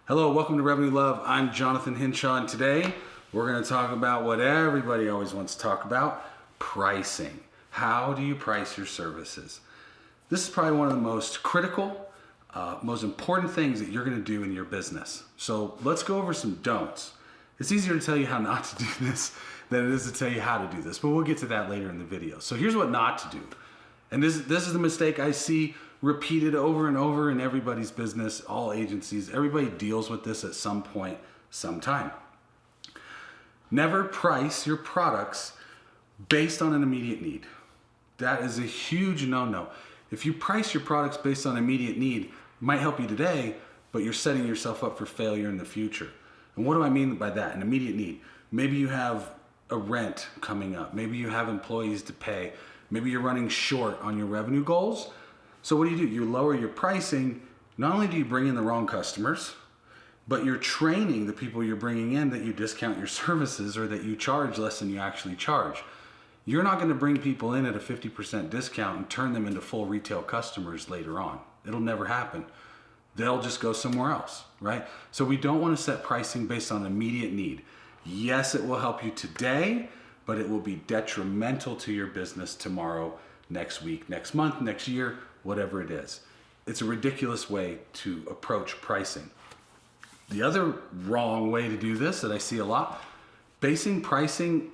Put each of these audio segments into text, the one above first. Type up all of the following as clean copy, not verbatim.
Hello, welcome to Revenue Love. I'm Jonathan Hinshaw, and today we're going to talk about what everybody always wants to talk about, pricing. How do you price your services? This is probably one of the most critical, most important things that you're going to do in your business. So let's go over some don'ts. It's easier to tell you how not to do this than it is to tell you how to do this, but we'll get to that later in the video. So here's what not to do. And this is the mistake I see repeated over and over in everybody's business, all agencies. Everybody deals with this at some point, sometime. Never price your products based on an immediate need. That is a huge no-no. If you price your products based on immediate need, it might help you today, but you're setting yourself up for failure in the future. And what do I mean by that? An immediate need. Maybe you have a rent coming up. Maybe you have employees to pay. Maybe you're running short on your revenue goals. So what do? You lower your pricing. Not only do you bring in the wrong customers, but you're training the people you're bringing in that you discount your services or that you charge less than you actually charge. You're not going to bring people in at a 50% discount and turn them into full retail customers later on. It'll never happen. They'll just go somewhere else, right? So we don't want to set pricing based on immediate need. Yes, it will help you today, but it will be detrimental to your business tomorrow, next week, next month, next year, whatever it is. It's a ridiculous way to approach pricing. The other wrong way to do this that I see a lot, basing pricing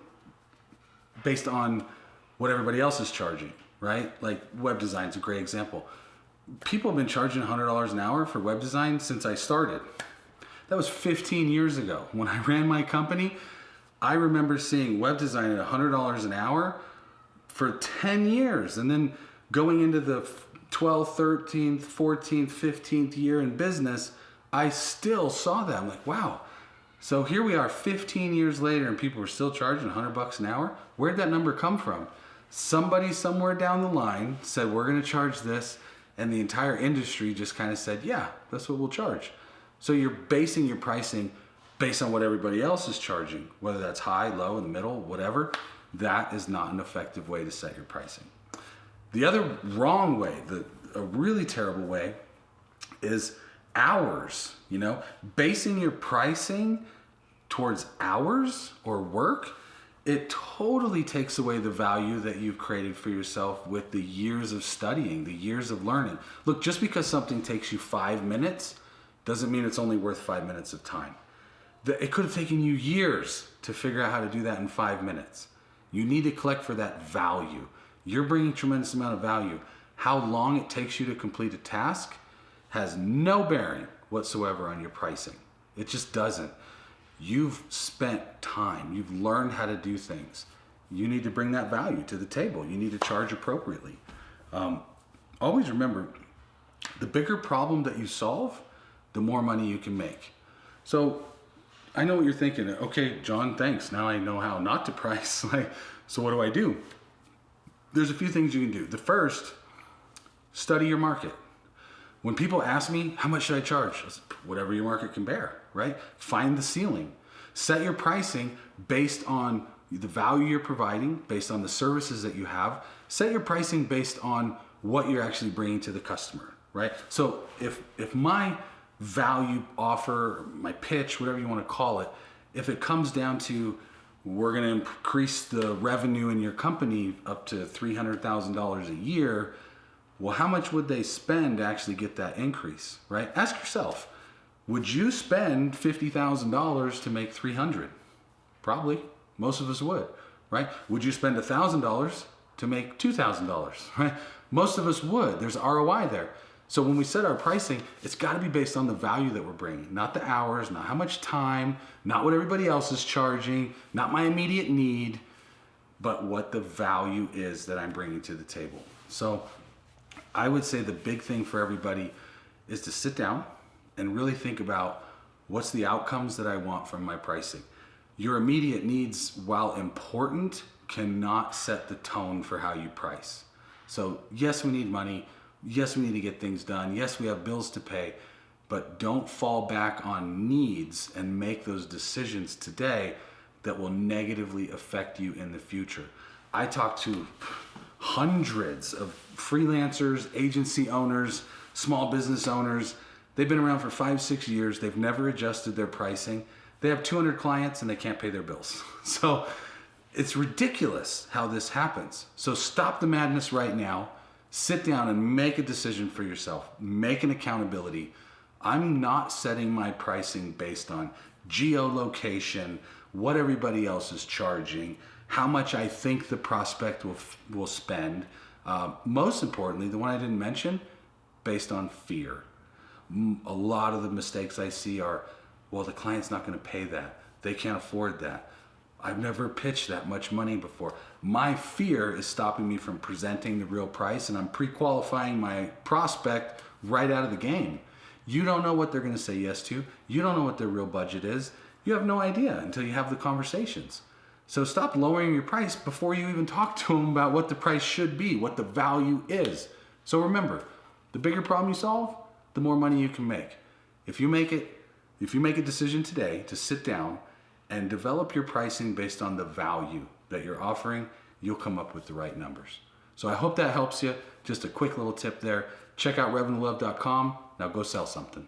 based on what everybody else is charging, right? Like web design is a great example. People have been charging $100 an hour for web design since I started. That was 15 years ago. When I ran my company, I remember seeing web design at $100 an hour for 10 years. And then going into the 12th, 13th, 14th, 15th year in business, I still saw that. I'm like, wow. So here we are 15 years later and people are still charging $100 an hour. Where'd that number come from? Somebody somewhere down the line said, we're going to charge this. And the entire industry just kind of said, yeah, that's what we'll charge. So you're basing your pricing based on what everybody else is charging, whether that's high, low, in the middle, whatever. That is not an effective way to set your pricing. The other wrong way, a really terrible way, is hours. Basing your pricing towards hours or work, it totally takes away the value that you've created for yourself with the years of studying, the years of learning. Look, just because something takes you 5 minutes doesn't mean it's only worth 5 minutes of time. It could have taken you years to figure out how to do that in 5 minutes. You need to collect for that value. You're bringing a tremendous amount of value. How long it takes you to complete a task has no bearing whatsoever on your pricing. It just doesn't. You've spent time. You've learned how to do things. You need to bring that value to the table. You need to charge appropriately. Always remember, the bigger problem that you solve, the more money you can make. So I know what you're thinking. Okay, John, thanks. Now I know how not to price. So what do I do? There's a few things you can do. The first, study your market. When people ask me, how much should I charge? I say, whatever your market can bear, right? Find the ceiling. Set your pricing based on the value you're providing, based on the services that you have. Set your pricing based on what you're actually bringing to the customer, right? So if my value offer, my pitch, whatever you want to call it, if it comes down to we're going to increase the revenue in your company up to $300,000 a year, well, how much would they spend to actually get that increase, right? Ask yourself, would you spend $50,000 to make $300,000? Probably. Most of us would, right? Would you spend $1,000 to make $2,000, right? Most of us would. There's ROI there. So when we set our pricing, it's got to be based on the value that we're bringing, not the hours, not how much time, not what everybody else is charging, not my immediate need, but what the value is that I'm bringing to the table. So I would say the big thing for everybody is to sit down and really think about what's the outcomes that I want from my pricing. Your immediate needs, while important, cannot set the tone for how you price. So yes, we need money. Yes, we need to get things done. Yes, we have bills to pay, but don't fall back on needs and make those decisions today that will negatively affect you in the future. I talk to hundreds of freelancers, agency owners, small business owners They've been around for 5-6 years. They've never adjusted their pricing. They have 200 clients and they can't pay their bills. So it's ridiculous how this happens. So stop the madness right now. Sit down and make a decision for yourself. Make an accountability. I'm not setting my pricing based on geolocation, what everybody else is charging, how much I think the prospect will spend. Most importantly, the one I didn't mention, based on fear. A lot of the mistakes I see are, well, the client's not going to pay that. They can't afford that. I've never pitched that much money before. My fear is stopping me from presenting the real price, and I'm pre-qualifying my prospect right out of the game. You don't know what they're going to say yes to. You don't know what their real budget is. You have no idea until you have the conversations. So stop lowering your price before you even talk to them about what the price should be, what the value is. So remember, the bigger problem you solve, the more money you can make. If you make a decision today to sit down and develop your pricing based on the value that you're offering, you'll come up with the right numbers. So I hope that helps you. Just a quick little tip there. Check out revenuelove.com. Now go sell something.